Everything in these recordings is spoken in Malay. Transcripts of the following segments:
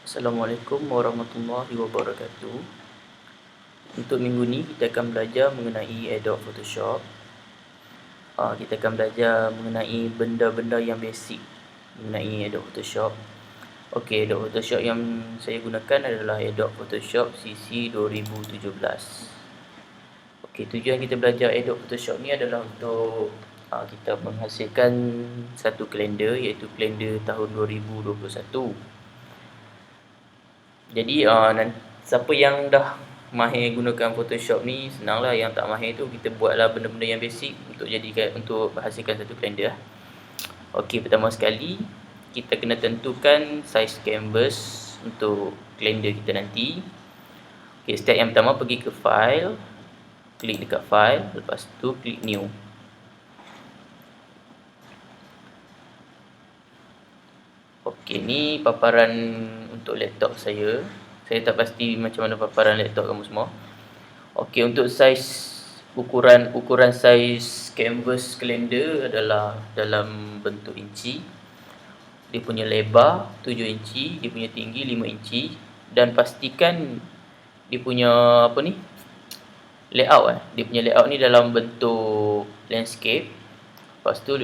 Assalamualaikum warahmatullahi wabarakatuh. Untuk minggu ni kita akan belajar mengenai Adobe Photoshop. Kita akan belajar mengenai benda-benda yang basic mengenai Adobe Photoshop. Okey, Adobe Photoshop yang saya gunakan adalah Adobe Photoshop CC 2017. Okey, tujuan kita belajar Adobe Photoshop ni adalah untuk kita menghasilkan satu kalender, iaitu kalender tahun 2021. Jadi siapa yang dah mahir gunakan Photoshop ni senanglah, yang tak mahir tu kita buatlah benda-benda yang basic untuk menghasilkan satu kalender. Okey, pertama sekali kita kena tentukan saiz canvas untuk kalender kita nanti. Okey, step yang pertama pergi ke file, klik dekat file, lepas tu klik new. Okey, ni paparan untuk laptop saya. Saya tak pasti macam mana paparan laptop kamu semua. Okey, untuk saiz ukuran saiz canvas kalender adalah dalam bentuk inci. Dia punya lebar 7 inci, dia punya tinggi 5 inci, dan pastikan dia punya layout dia punya layout ni dalam bentuk landscape. Lepas tu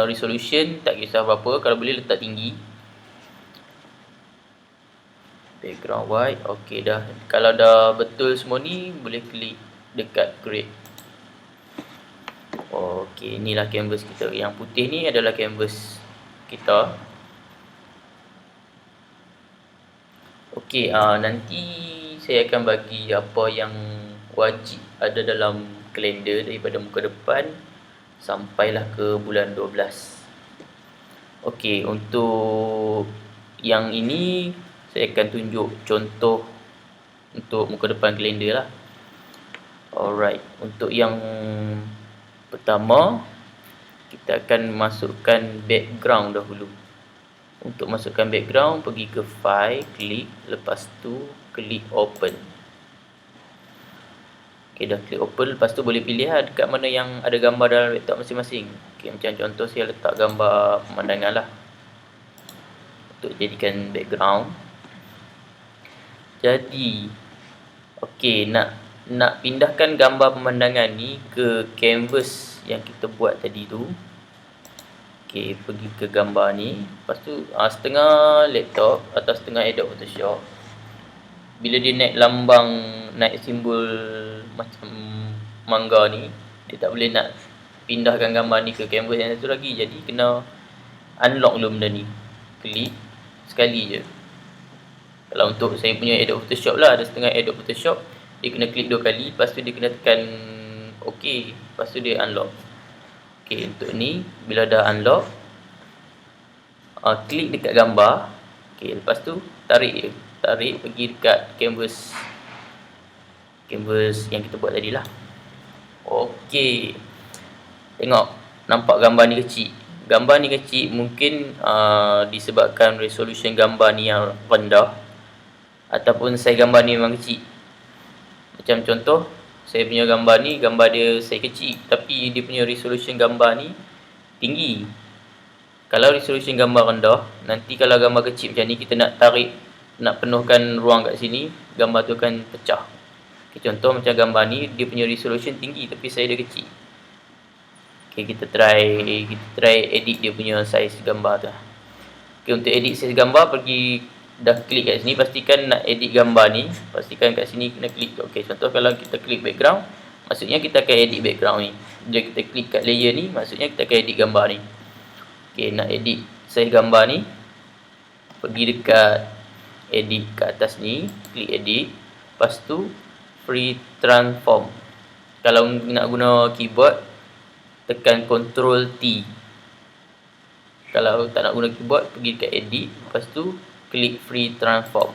resolution tak kisah berapa, kalau boleh letak tinggi. Background white. Okey dah. Kalau dah betul semua ni, boleh klik dekat create. Okey, inilah canvas kita. Yang putih ni adalah canvas kita. Okey, nanti saya akan bagi apa yang wajib ada dalam kalender daripada muka depan sampailah ke bulan 12. Okey, untuk yang ini saya akan tunjuk contoh untuk muka depan kalender lah. Alright, untuk yang pertama kita akan masukkan background dahulu. Untuk masukkan background, pergi ke file, klik, lepas tu klik open. Okey, dah klik open, lepas tu boleh pilih dekat mana yang ada gambar dalam laptop masing-masing. Okey, macam contoh saya letak gambar pemandangan lah untuk jadikan background. Jadi okey, nak pindahkan gambar pemandangan ni ke canvas yang kita buat tadi tu. Okey, pergi ke gambar ni, lepas tu setengah laptop atau setengah Adobe Photoshop, bila dia naik simbol macam mangga ni, dia tak boleh nak pindahkan gambar ni ke canvas yang satu lagi. Jadi kena unlock dulu benda ni. Klik sekali je. Kalau untuk saya punya Adobe Photoshop lah, ada setengah Adobe Photoshop, dia kena klik 2 kali, lepas tu dia kena tekan OK, lepas tu dia unlock. OK, untuk ni bila dah unlock, klik dekat gambar. OK, lepas tu tarik pergi dekat canvas yang kita buat tadi lah. OK, tengok, nampak gambar ni kecil. Gambar ni kecil mungkin disebabkan resolution gambar ni yang rendah, ataupun saiz gambar ni memang kecil. Macam contoh, saya punya gambar ni, gambar dia saiz kecil, tapi dia punya resolution gambar ni tinggi. Kalau resolution gambar rendah, nanti kalau gambar kecil macam ni, kita nak tarik, nak penuhkan ruang kat sini, gambar tu akan pecah. Okay, contoh macam gambar ni, dia punya resolution tinggi tapi saiz dia kecil. Okay, kita try edit dia punya saiz gambar tu. Okay, untuk edit saiz gambar, dah klik kat sini, pastikan nak edit gambar ni, pastikan kat sini kena klik. Okey, contoh kalau kita klik background, maksudnya kita akan edit background ni. Bila kita klik kat layer ni, maksudnya kita akan edit gambar ni. Okey, nak edit saiz gambar ni, pergi dekat edit kat atas ni, klik edit, lepas tu free transform. Kalau nak guna keyboard, tekan Ctrl T. Kalau tak nak guna keyboard, pergi dekat edit, lepas tu klik free transform.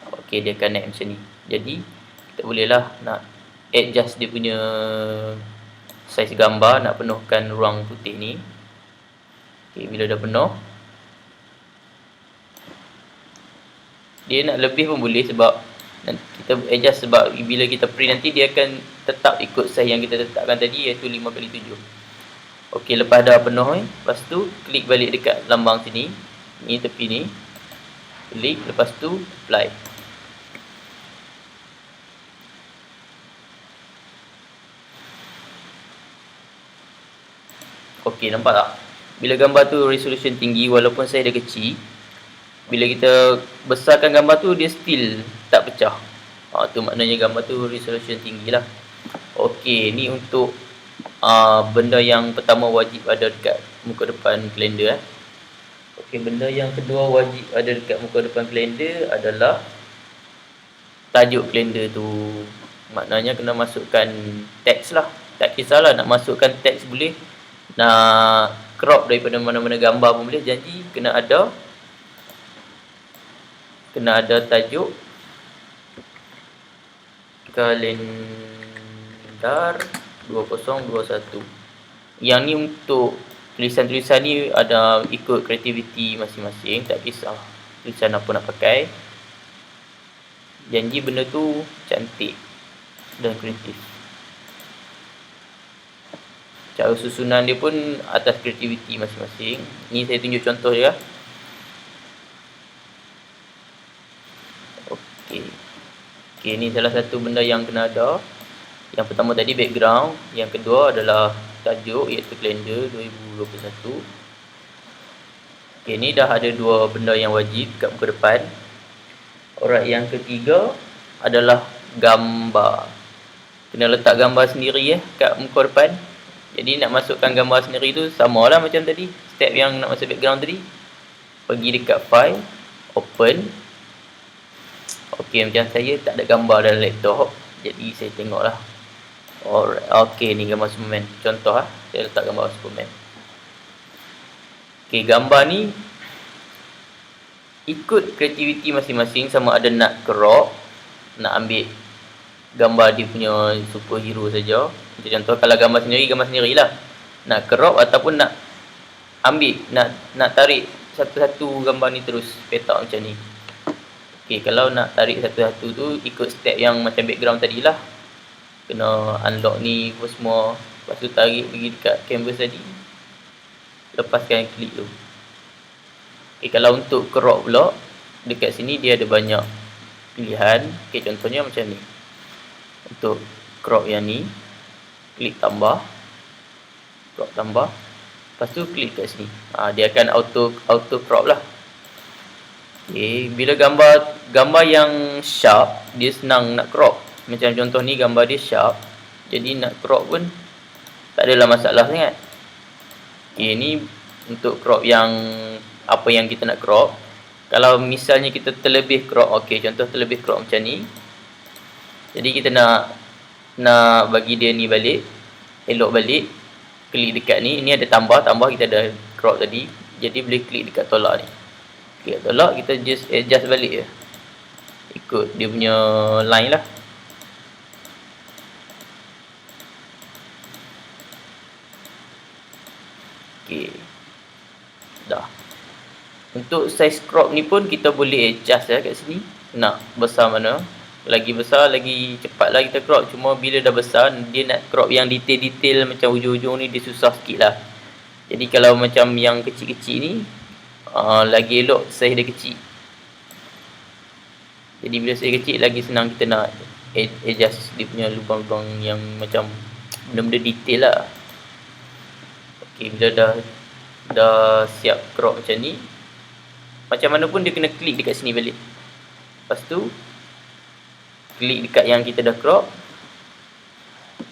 Okey, dia akan naik macam ni. Jadi kita bolehlah nak adjust dia punya saiz gambar, nak penuhkan ruang putih ni. Okey, bila dah penuh, dia nak lebih pun boleh, sebab kita adjust, sebab bila kita print nanti dia akan tetap ikut saiz yang kita letakkan tadi, iaitu 5x7. Okey, lepas dah penuh lepas tu klik balik dekat lambang sini, ni tepi ni. Klik, lepas tu apply. Okey, nampak tak? Bila gambar tu resolution tinggi, walaupun saya dah kecil, bila kita besarkan gambar tu, dia still tak pecah. Tu maknanya gambar tu resolution tinggi lah. Okey, ni untuk benda yang pertama wajib ada dekat muka depan kalender. Okey, benda yang kedua wajib ada dekat muka depan kalender adalah tajuk kalender tu. Maknanya kena masukkan teks lah. Tak kisahlah nak masukkan teks boleh, nak crop daripada mana-mana gambar pun boleh. Janji kena ada tajuk kalendar 2021. Yang ni untuk tulisan-tulisan ni ada ikut kreativiti masing-masing, tak kisah tulisan apa nak pakai. Janji benda tu cantik dan kreatif. Cara susunan dia pun atas kreativiti masing-masing. Ni saya tunjuk contoh je lah. Okey, ni salah satu benda yang kena ada. Yang pertama tadi background, yang kedua adalah tajuk iaitu kalender 2021. Okey, ni dah ada dua benda yang wajib kat muka depan. Alright, yang ketiga adalah gambar. Kena letak gambar sendiri kat muka depan. Jadi nak masukkan gambar sendiri tu samalah macam tadi. Step yang nak masuk background tadi. Pergi dekat file, open. Okey, macam saya tak ada gambar dalam laptop, jadi saya tengoklah. Alright, okey, ni gambar Superman. Contoh saya letak gambar Superman. Okey, gambar ni ikut kreativiti masing-masing, sama ada nak crop, nak ambil gambar dia punya superhero saja. Macam contoh kalau gambar sendirilah. Nak crop ataupun nak ambil, nak tarik satu-satu gambar ni terus petak macam ni. Okey, kalau nak tarik satu-satu tu ikut step yang macam background tadilah. Kena unlock ni semua, lepas tu tarik pergi dekat canvas tadi. Lepaskan klik tu. Okey, kalau untuk crop pula, dekat sini dia ada banyak pilihan. Okey, contohnya macam ni. Untuk crop yang ni, klik tambah, crop tambah. Lepas tu klik kat sini. Dia akan auto crop lah. Okey, bila gambar yang sharp, dia senang nak crop. Macam contoh ni gambar dia sharp, jadi nak crop pun tak adalah masalah sangat. Okey, ni untuk crop yang apa yang kita nak crop. Kalau misalnya kita terlebih crop, okey, contoh terlebih crop macam ni. Jadi kita nak bagi dia ni balik, elok balik, klik dekat ni. Ini ada tambah kita ada crop tadi. Jadi boleh klik dekat tolak ni. Klik tolak, kita just adjust balik je. Ikut dia punya line lah. Okey, dah. Untuk size crop ni pun kita boleh adjust kat sini. Nak besar mana, lagi besar lagi cepatlah kita crop. Cuma bila dah besar, dia nak crop yang detail-detail macam hujung-hujung ni dia susah sikit lah. Jadi kalau macam yang kecil-kecil ni, lagi elok size dia kecil. Jadi bila size kecil lagi senang kita nak adjust dia punya lubang-lubang yang macam benda-benda detail lah. Okey, bila dah siap crop macam ni, macam mana pun dia kena klik dekat sini balik. Lepas tu klik dekat yang kita dah crop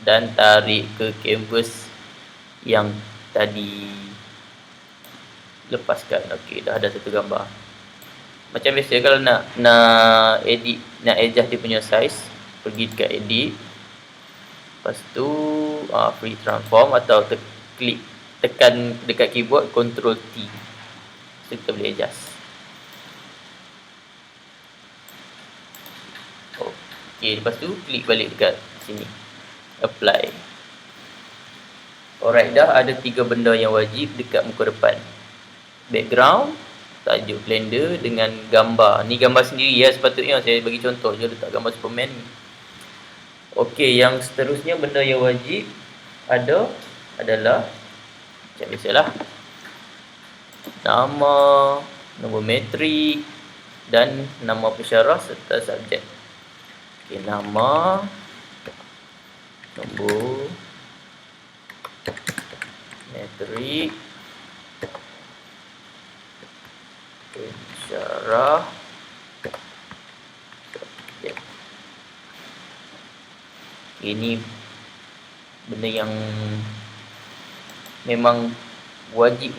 dan tarik ke canvas yang tadi lepaskan. Okey, dah ada satu gambar. Macam biasa kalau nak edit, nak adjust dia punya size, pergi dekat edit. Lepas tu free transform atau tekan dekat keyboard Ctrl T. So kita boleh adjust. Okey, lepas tu klik balik dekat sini. Apply. Alright, dah ada 3 benda yang wajib dekat muka depan. Background, tajuk kalender dengan gambar. Ni gambar sendiri ya, sepatutnya saya bagi contoh je letak gambar Superman ni. Okey, yang seterusnya benda yang wajib adalah macam biasalah, nama, nombor metrik, dan nama pensyarah serta subjek. Okey, nama, nombor, metrik, pensyarah, subjek. Ini benda yang memang wajib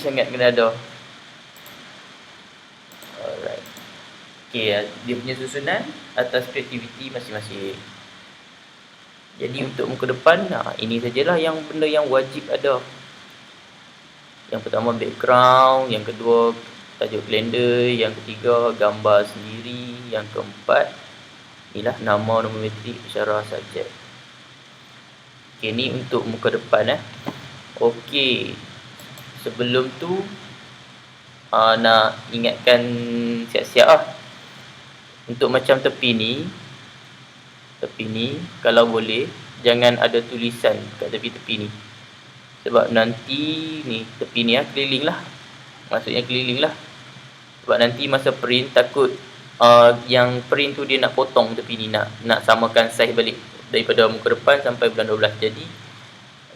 sangat kena ada. Alright. Okey, dia punya susunan atas kreativiti masing-masing. Jadi untuk muka depan, ini sajalah yang benda yang wajib ada. Yang pertama background, yang kedua tajuk kalender, yang ketiga gambar sendiri, yang keempat inilah nama, nombor metrik, pensyarah, subjek. Okey, ni untuk muka depan. Okey, sebelum tu nak ingatkan siap-siap lah. Untuk macam tepi ni kalau boleh jangan ada tulisan kat tepi-tepi ni. Sebab nanti ni tepi ni keliling lah. Maksudnya keliling lah. Sebab nanti masa print takut yang print tu dia nak potong tepi ni, nak samakan saiz balik daripada muka depan sampai bulan 12. Jadi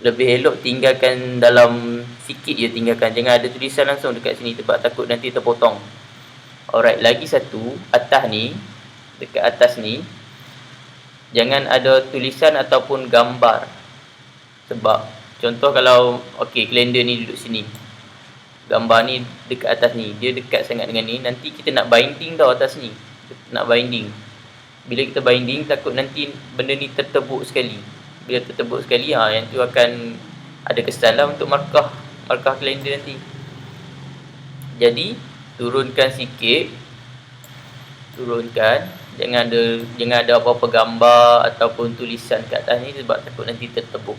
lebih elok tinggalkan dalam sikit je, tinggalkan. Jangan ada tulisan langsung dekat sini sebab takut nanti terpotong. Alright, lagi satu, atas ni, dekat atas ni jangan ada tulisan ataupun gambar. Sebab contoh kalau kalender ni duduk sini, gambar ni dekat atas ni, dia dekat sangat dengan ni, nanti kita nak binding tau atas ni, nak binding. Bila kita binding takut nanti benda ni tertebuk sekali. Bila tertebuk sekali, yang tu akan ada kesan lah untuk markah kalender nanti. Jadi turunkan sikit, jangan ada apa-apa gambar ataupun tulisan kat atas ni sebab takut nanti tertebuk.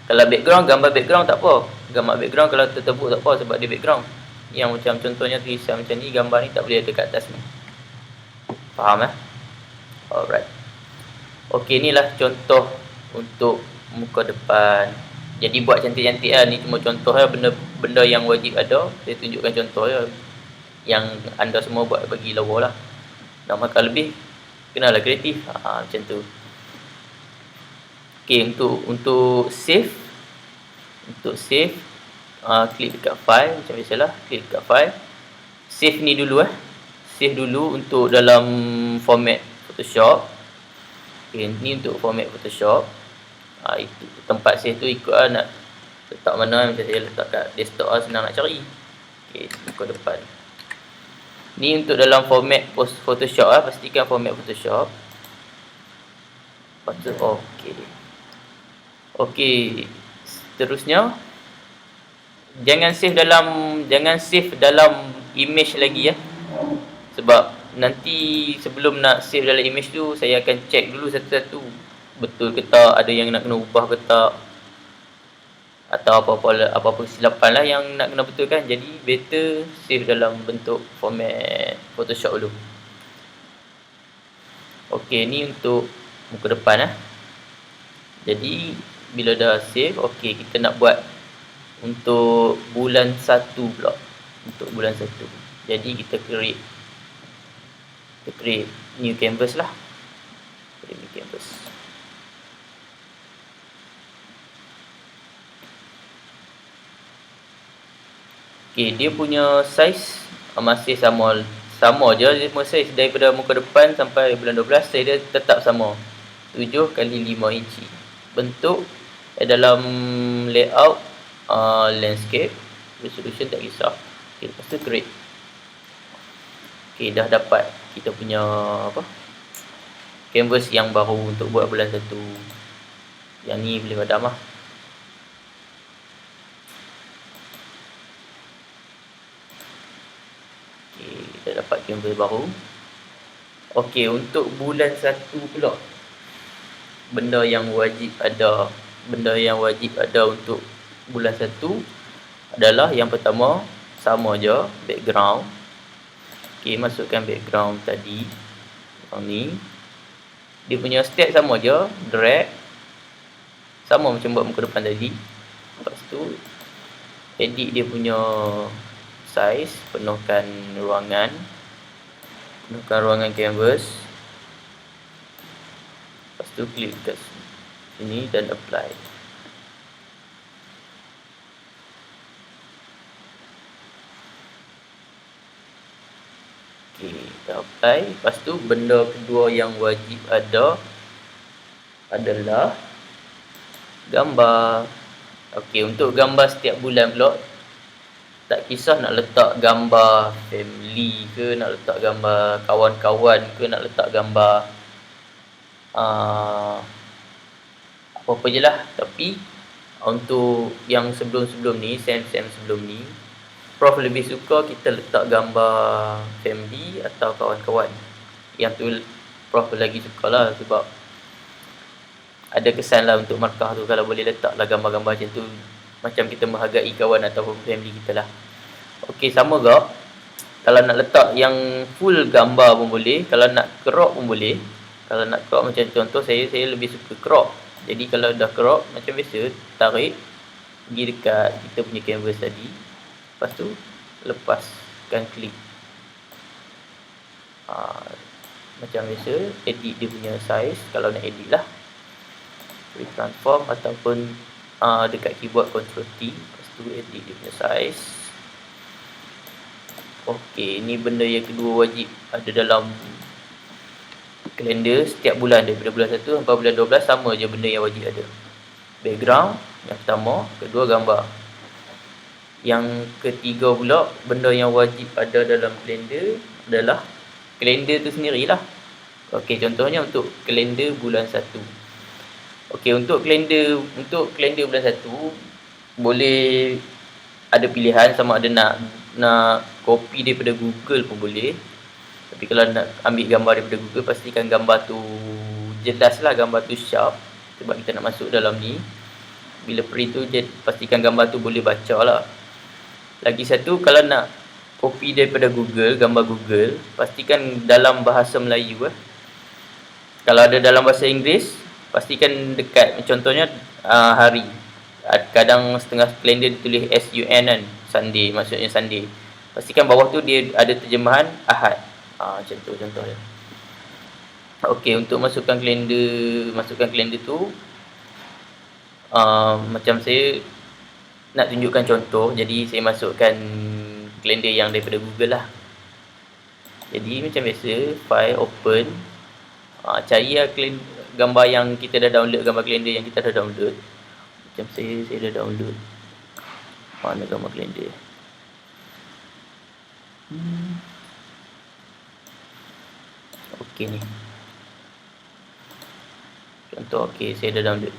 Kalau gambar background tak apa. Gambar background kalau tertebuk tak apa sebab dia background. Yang macam contohnya tulisan macam ni, gambar ni tak boleh ada kat atas ni. Faham Alright. Okey, inilah contoh untuk muka depan. Jadi buat cantik-cantik lah. Ni cuma contoh lah, benda yang wajib ada. Saya tunjukkan contoh lah. Yang anda semua buat bagi lawa lah. Nak makan lebih, kenalah kreatif. Macam tu. Okey, untuk save. Klik dekat file macam biasalah, klik dekat file. Save ni dulu Save dulu untuk dalam format Photoshop. Okey, ni untuk format Photoshop. Itu tempat save tu ikut nak letak mana. Macam saya letak kat desktop senang nak cari. Okey, muka depan. Ni untuk dalam format Photoshop pastikan format Photoshop. Okey, seterusnya jangan save dalam image lagi sebab nanti sebelum nak save dalam image tu saya akan check dulu satu-satu betul ke tak, ada yang nak kena ubah ke tak, atau apa-apa kesilapan lah yang nak kena betulkan. Jadi better save dalam bentuk format Photoshop dulu. Okey, ni untuk muka depan Jadi bila dah save, kita nak buat untuk bulan 1 pula. Untuk bulan 1. Jadi kita create new canvas lah. Create new canvas. Dia punya size masih sama je. Dia punya size daripada muka depan sampai bulan 12 saya tetap sama, 7 kali 5 inci. Bentuk dalam layout landscape, resolution tak kisah. Lepas tu create. Dah dapat kita punya canvas yang baru untuk buat bulan 1. Yang ni boleh padam kita dapat canvas baru. Untuk bulan 1 pula, benda yang wajib ada untuk bulan 1 adalah yang pertama, sama je background. Masukkan background tadi. Ni dia punya step sama je, drag sama macam buat muka depan tadi. Lepas tu edit dia punya size, penuhkan ruangan. Gunakan ruangan canvas. Lepas tu klik kat sini dan apply. Okay, dah apply. Lepas tu benda kedua yang wajib ada adalah gambar. Okey, untuk gambar setiap bulan pula, tak kisah nak letak gambar family ke, nak letak gambar kawan-kawan ke, nak letak gambar apa-apa je lah. Tapi untuk yang sebelum-sebelum ni, sem-sem sebelum ni, Prof lebih suka kita letak gambar family atau kawan-kawan. Yang tu Prof lagi suka lah, sebab ada kesan lah untuk markah tu kalau boleh letak lah gambar-gambar macam tu, macam kita menghargai kawan ataupun family kita lah. Okey, sama ke? Kalau nak letak yang full gambar pun boleh, kalau nak crop pun boleh. Kalau nak crop macam contoh saya lebih suka crop. Jadi kalau dah crop macam biasa, tarik pergi dekat kita punya canvas tadi. Lepas tu lepaskan klik. Macam biasa, edit dia punya size kalau nak edit lah. Transform ataupun dekat keyboard Ctrl T. Lepas tu edit dia punya size. Okey, ni benda yang kedua wajib ada dalam kalender setiap bulan, daripada bulan 1 sampai bulan 12 sama je benda yang wajib ada. Background yang pertama, kedua gambar. Yang ketiga pula, benda yang wajib ada dalam kalender adalah kalender tu sendirilah. Okey, contohnya untuk kalender bulan 1. Okey, untuk kalender bulan 1 boleh ada pilihan sama ada nak copy daripada Google pun boleh. Tapi kalau nak ambil gambar daripada Google, pastikan gambar tu jelas lah, gambar tu sharp, sebab kita nak masuk dalam ni. Bila print tu pastikan gambar tu boleh baca lah. Lagi satu, kalau nak copy daripada Google, gambar Google, pastikan dalam bahasa Melayu lah. Kalau ada dalam bahasa Inggeris, pastikan dekat, contohnya hari. Kadang setengah kalender ditulis SUN kan, Sunday, maksudnya Sunday. Pastikan bawah tu dia ada terjemahan Ahad. Macam tu contohnya. Okey, untuk masukkan kalender tu, macam saya nak tunjukkan contoh, jadi saya masukkan kalender yang daripada Google lah. Jadi macam biasa, file open, cari lah gambar yang kita dah download, gambar kalender yang kita dah download. Macam saya dah download. Mana gambar kalender? Okey ni. Contoh, okey, saya dah download.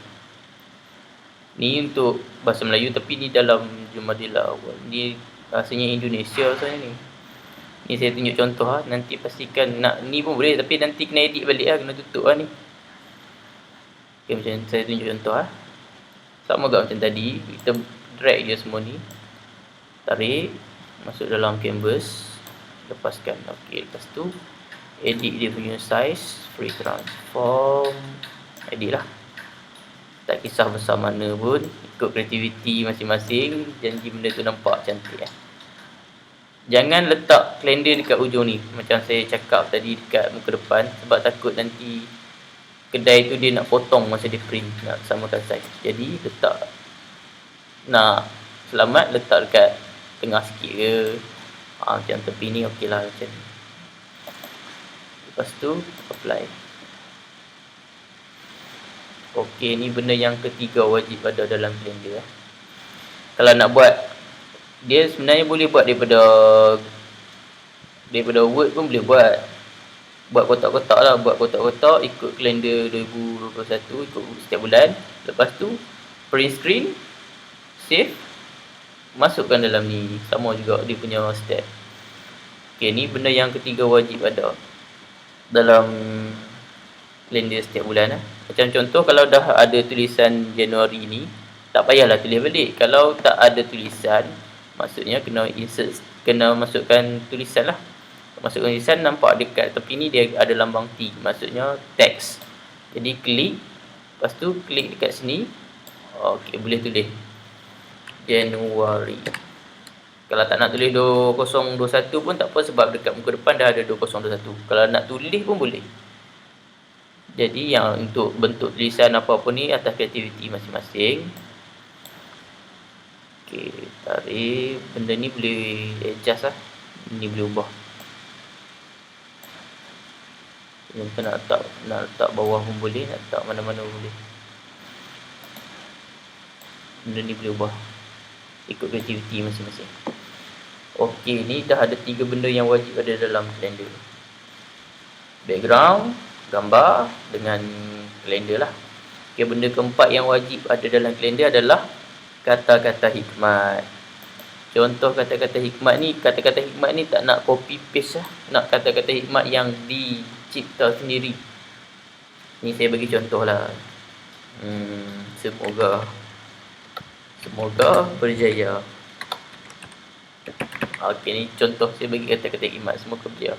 Ni untuk bahasa Melayu, tapi ni dalam Jumadillah Awal. Ni bahasanya Indonesia sebenarnya ni. Ni saya tunjuk contoh lah. Nanti pastikan nak ni pun boleh, tapi nanti kena edit balik lah, kena tutup lah ni. Okay, macam saya tunjuk contoh lah. Sama juga macam tadi, kita drag je semua ni, tarik masuk dalam canvas, lepaskan. Okey, lepas tu edit dia punya size, free transform, edit lah. Tak kisah besar mana pun, ikut kreativiti masing-masing. Janji benda tu nampak cantik lah. Jangan letak kalender dekat ujung ni, macam saya cakap tadi dekat muka depan, sebab takut nanti kedai tu dia nak potong masa dia print, nak samakan size. Jadi letak, nak selamat letak dekat tengah sikit ke, macam tepi ni okey lah macam ni. Lepas tu apply. Okey, ni benda yang ketiga wajib ada dalam kalender. Kalau nak buat, dia sebenarnya boleh buat daripada Word pun boleh buat kotak-kotak lah, buat kotak-kotak ikut kalender 2021, ikut setiap bulan. Lepas tu print screen, save, masukkan dalam ni. Sama juga dia punya step. Okey, ni benda yang ketiga wajib ada dalam kalender setiap bulan lah. Macam contoh, kalau dah ada tulisan Januari ni, tak payahlah tulis balik. Kalau tak ada tulisan, maksudnya kena insert, kena masukkan tulisan lah. Masukkan tulisan, nampak dekat tepi ni dia ada lambang T, maksudnya teks. Jadi klik, lepas tu klik dekat sini. Okey, boleh tulis Januari. Kalau tak nak tulis 2021 pun tak apa, sebab dekat muka depan dah ada 2021. Kalau nak tulis pun boleh. Jadi yang untuk bentuk tulisan apa-apa ni atas kreativiti masing-masing. Okey, tarik. Benda ni boleh adjust lah. Ni boleh ubah. Kita nak letak bawah pun boleh, nak letak mana-mana pun boleh. Benda ni boleh ubah ikut kreativiti masing-masing. Okey, ni dah ada 3 benda yang wajib ada dalam kalender. Background, gambar dengan kalender lah. Okey, benda keempat yang wajib ada dalam kalender adalah kata-kata hikmat. Contoh kata-kata hikmat ni tak nak copy paste lah. Nak kata-kata hikmat yang dicipta sendiri. Ni saya bagi contoh lah. Semoga berjaya. Okey, ni contoh saya bagi kata-kata hikmat. Semoga berjaya.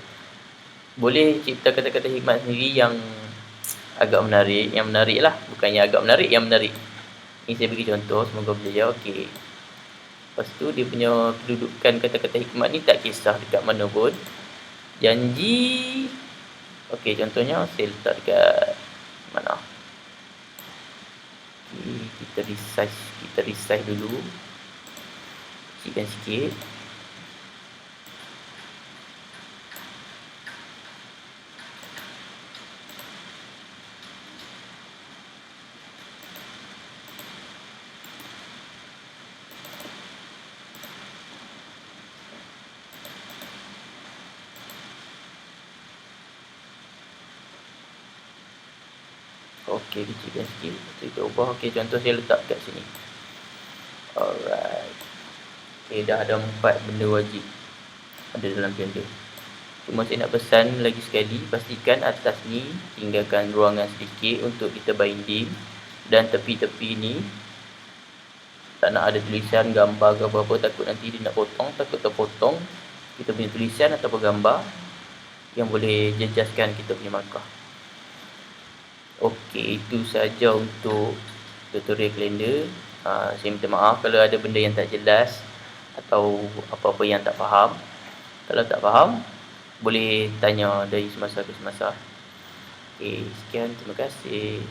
Boleh cipta kata-kata hikmat sendiri yang agak menarik. Yang menarik lah. Bukannya agak menarik, yang menarik. Ni saya bagi contoh. Semoga berjaya. Okey. Lepas tu dia punya kedudukan kata-kata hikmat ni tak kisah dekat mana pun. Janji. Okey, contohnya saya letak dekat mana? Okay, kita resize dulu. Kecilkan sikit. Okey, kecilkan sikit. Kita ubah. Okey, contoh saya letak kat sini. Alright. Okey, dah ada 4 benda wajib ada dalam kalender. Cuma saya nak pesan lagi sekali, pastikan atas ni tinggalkan ruangan sedikit untuk kita binding, dan tepi-tepi ni tak nak ada tulisan, gambar ke apa-apa, takut nanti dia nak potong, takut terpotong kita punya tulisan atau gambar yang boleh jejaskan kita punya markah. Okey, itu saja untuk tutorial kalender. Saya minta maaf kalau ada benda yang tak jelas atau apa-apa yang tak faham. Kalau tak faham, boleh tanya dari semasa ke semasa. Okey, sekian, terima kasih.